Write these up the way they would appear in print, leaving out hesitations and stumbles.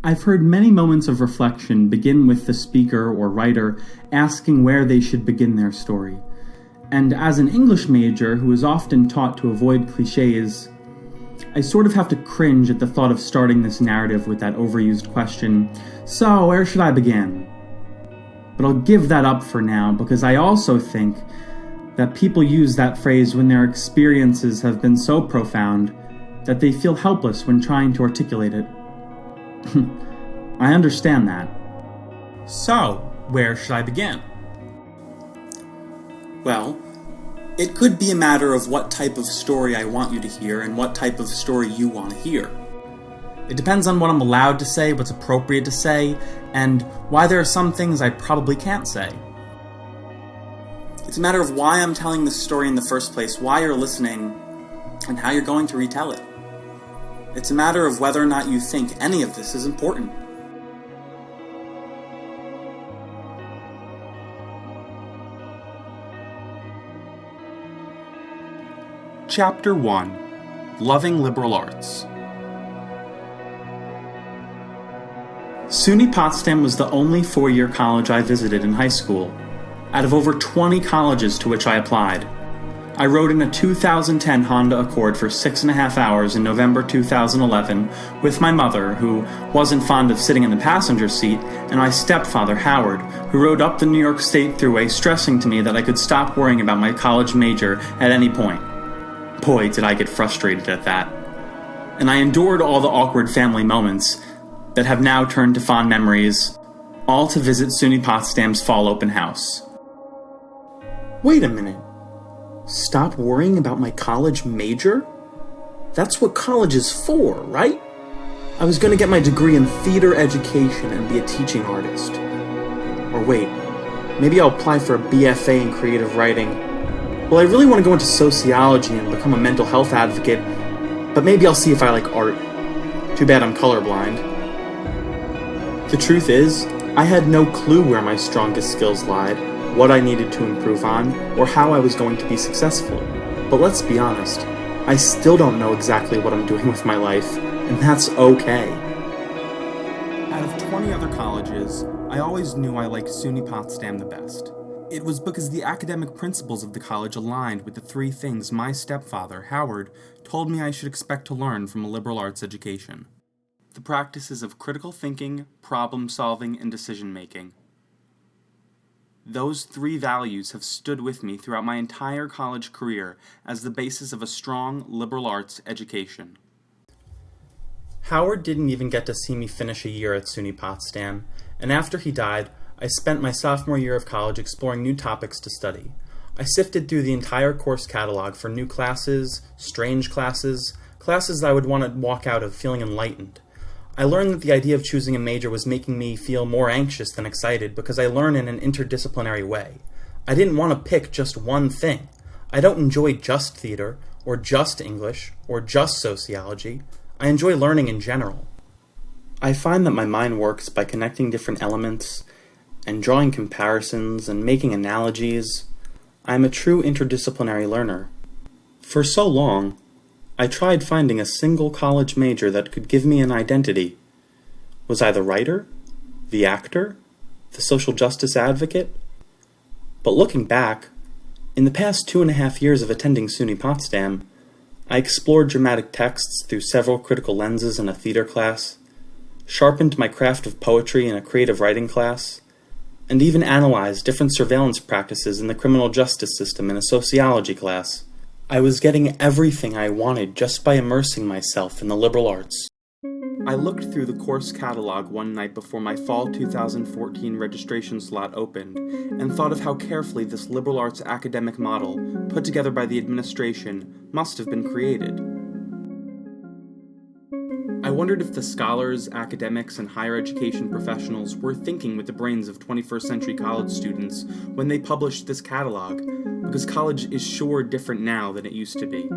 I've heard many moments of reflection begin with the speaker or writer asking where they should begin their story. And as an English major who is often taught to avoid cliches, I sort of have to cringe at the thought of starting this narrative with that overused question, so where should I begin? But I'll give that up for now because I also think that people use that phrase when their experiences have been so profound that they feel helpless when trying to articulate it. I understand that. So, where should I begin? Well, it could be a matter of what type of story I want you to hear and what type of story you want to hear. It depends on what I'm allowed to say, what's appropriate to say, and why there are some things I probably can't say. It's a matter of why I'm telling this story in the first place, why you're listening, and how you're going to retell it. It's a matter of whether or not you think any of this is important. Chapter 1. Loving Liberal Arts. SUNY Potsdam was the only four-year college I visited in high school, out of over 20 colleges to which I applied. I rode in a 2010 Honda Accord for 6.5 hours in November 2011 with my mother, who wasn't fond of sitting in the passenger seat, and my stepfather, Howard, who rode up the New York State Thruway stressing to me that I could stop worrying about my college major at any point. Boy, did I get frustrated at that. And I endured all the awkward family moments that have now turned to fond memories, all to visit SUNY Potsdam's fall open house. Wait a minute. Stop worrying about my college major? That's what college is for, right? I was going to get my degree in theater education and be a teaching artist. Or wait, maybe I'll apply for a BFA in creative writing. Well, I really want to go into sociology and become a mental health advocate, but maybe I'll see if I like art. Too bad I'm colorblind. The truth is, I had no clue where my strongest skills lied, what I needed to improve on, or how I was going to be successful. But let's be honest, I still don't know exactly what I'm doing with my life, and that's okay. Out of 20 other colleges, I always knew I liked SUNY Potsdam the best. It was because the academic principles of the college aligned with the three things my stepfather, Howard, told me I should expect to learn from a liberal arts education. The practices of critical thinking, problem-solving, and decision-making. Those three values have stood with me throughout my entire college career as the basis of a strong liberal arts education. Howard didn't even get to see me finish a year at SUNY Potsdam, and after he died, I spent my sophomore year of college exploring new topics to study. I sifted through the entire course catalog for new classes, strange classes, classes I would want to walk out of feeling enlightened. I learned that the idea of choosing a major was making me feel more anxious than excited because I learn in an interdisciplinary way. I didn't want to pick just one thing. I don't enjoy just theater, or just English, or just sociology. I enjoy learning in general. I find that my mind works by connecting different elements and drawing comparisons and making analogies. I am a true interdisciplinary learner. For so long, I tried finding a single college major that could give me an identity. Was I the writer? The actor? The social justice advocate? But looking back, in the past 2.5 years of attending SUNY Potsdam, I explored dramatic texts through several critical lenses in a theater class, sharpened my craft of poetry in a creative writing class, and even analyzed different surveillance practices in the criminal justice system in a sociology class. I was getting everything I wanted just by immersing myself in the liberal arts. I looked through the course catalog one night before my fall 2014 registration slot opened and thought of how carefully this liberal arts academic model, put together by the administration, must have been created. I wondered if the scholars, academics, and higher education professionals were thinking with the brains of 21st century college students when they published this catalog, because college is sure different now than it used to be.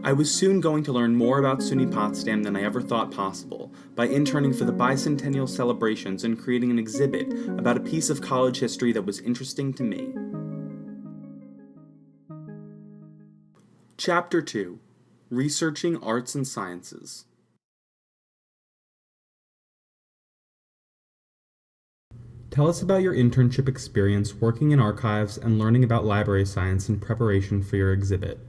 I was soon going to learn more about SUNY Potsdam than I ever thought possible by interning for the Bicentennial celebrations and creating an exhibit about a piece of college history that was interesting to me. Chapter 2. Researching Arts and Sciences. Tell us about your internship experience working in archives and learning about library science in preparation for your exhibit.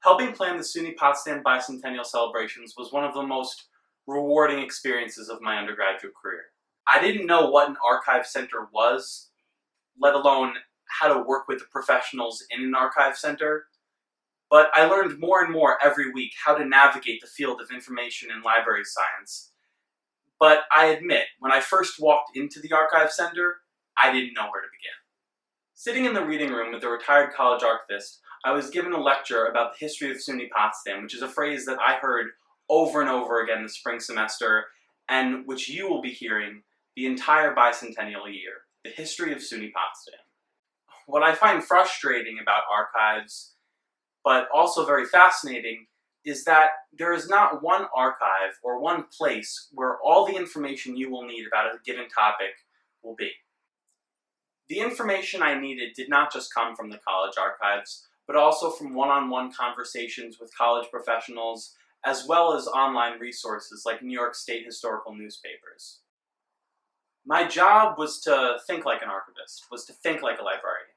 Helping plan the SUNY Potsdam Bicentennial celebrations was one of the most rewarding experiences of my undergraduate career. I didn't know what an archive center was, let alone how to work with the professionals in an archive center, but I learned more and more every week how to navigate the field of information and library science. But I admit, when I first walked into the archive center, I didn't know where to begin. Sitting in the reading room with a retired college archivist, I was given a lecture about the history of SUNY Potsdam, which is a phrase that I heard over and over again the spring semester, and which you will be hearing the entire bicentennial year, the history of SUNY Potsdam. What I find frustrating about archives, but also very fascinating, is that there is not one archive or one place where all the information you will need about a given topic will be. The information I needed did not just come from the college archives, but also from one-on-one conversations with college professionals, as well as online resources like New York State historical newspapers. My job was to think like an archivist, was to think like a librarian,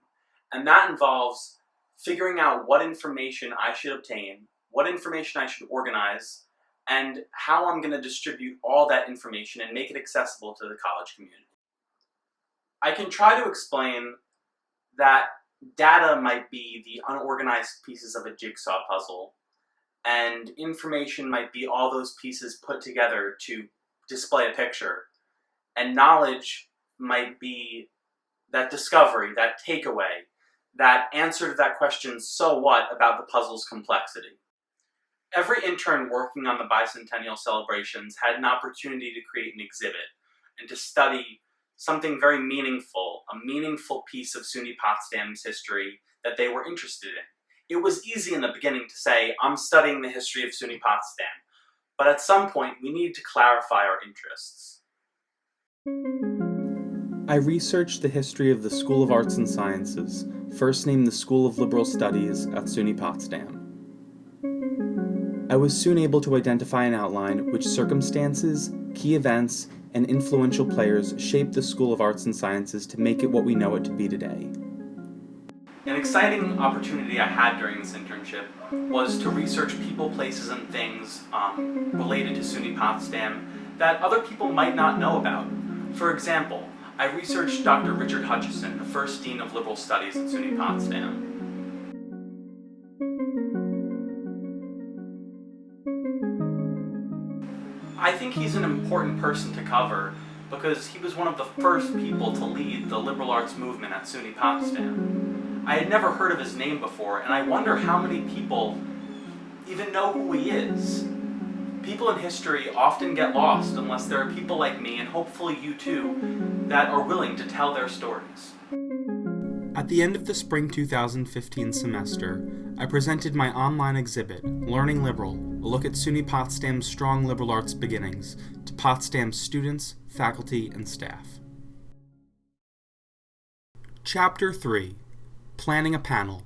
and that involves figuring out what information I should obtain, what information I should organize, and how I'm going to distribute all that information and make it accessible to the college community. I can try to explain that data might be the unorganized pieces of a jigsaw puzzle, and information might be all those pieces put together to display a picture, and knowledge might be that discovery, that takeaway, that answer to that question, so what, about the puzzle's complexity. Every intern working on the bicentennial celebrations had an opportunity to create an exhibit and to study something very meaningful, a meaningful piece of SUNY Potsdam's history that they were interested in. It was easy in the beginning to say, I'm studying the history of SUNY Potsdam, but at some point we need to clarify our interests. I researched the history of the School of Arts and Sciences, first named the School of Liberal Studies at SUNY Potsdam. I was soon able to identify and outline which circumstances, key events, and influential players shaped the School of Arts and Sciences to make it what we know it to be today. An exciting opportunity I had during this internship was to research people, places, and things related to SUNY Potsdam that other people might not know about. For example, I researched Dr. Richard Hutchison, the first Dean of Liberal Studies at SUNY Potsdam. I think he's an important person to cover because he was one of the first people to lead the liberal arts movement at SUNY Potsdam. I had never heard of his name before, and I wonder how many people even know who he is. People in history often get lost unless there are people like me, and hopefully you too, that are willing to tell their stories. At the end of the spring 2015 semester, I presented my online exhibit, Learning Liberal, a look at SUNY Potsdam's strong liberal arts beginnings, to Potsdam's students, faculty, and staff. Chapter 3. Planning a Panel.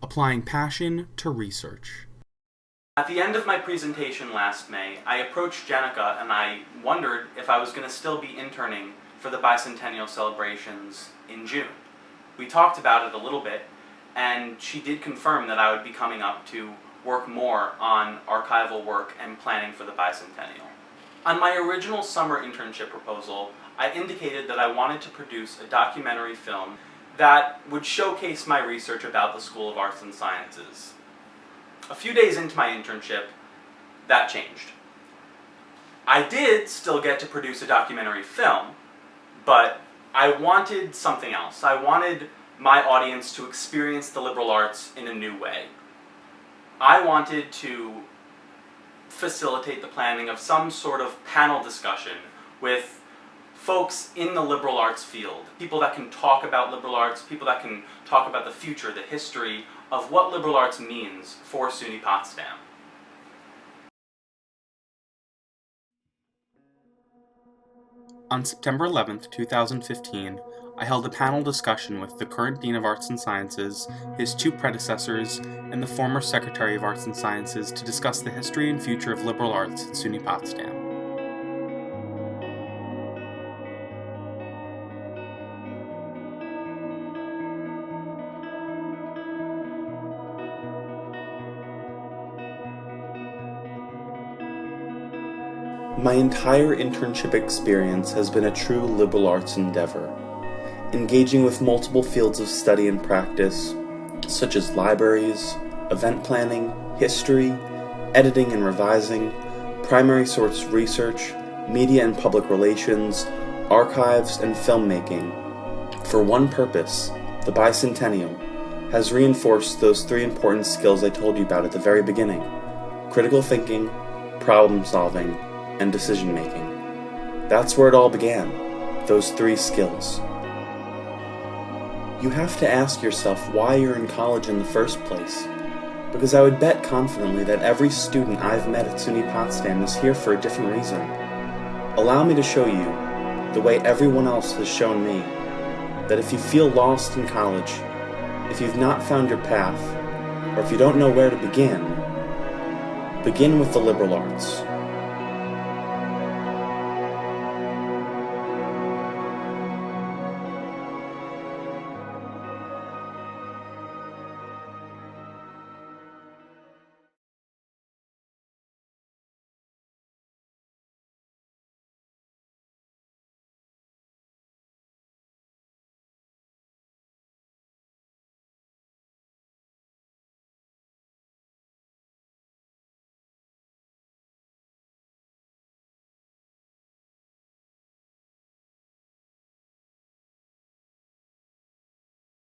Applying Passion to Research. At the end of my presentation last May, I approached Jenica and I wondered if I was going to still be interning for the bicentennial celebrations in June. We talked about it a little bit, and she did confirm that I would be coming up to work more on archival work and planning for the bicentennial. On my original summer internship proposal, I indicated that I wanted to produce a documentary film that would showcase my research about the School of Arts and Sciences. A few days into my internship, that changed. I did still get to produce a documentary film, but I wanted something else. I wanted my audience to experience the liberal arts in a new way. I wanted to facilitate the planning of some sort of panel discussion with folks in the liberal arts field, people that can talk about liberal arts, people that can talk about the future, the history of what liberal arts means for SUNY Potsdam. On September 11th, 2015, I held a panel discussion with the current Dean of Arts and Sciences, his two predecessors, and the former Secretary of Arts and Sciences to discuss the history and future of liberal arts at SUNY Potsdam. My entire internship experience has been a true liberal arts endeavor, engaging with multiple fields of study and practice, such as libraries, event planning, history, editing and revising, primary source research, media and public relations, archives, and filmmaking. For one purpose, the Bicentennial has reinforced those three important skills I told you about at the very beginning: critical thinking, problem solving, and decision-making. That's where it all began, those three skills. You have to ask yourself why you're in college in the first place, because I would bet confidently that every student I've met at SUNY Potsdam is here for a different reason. Allow me to show you, the way everyone else has shown me, that if you feel lost in college, if you've not found your path, or if you don't know where to begin with the liberal arts.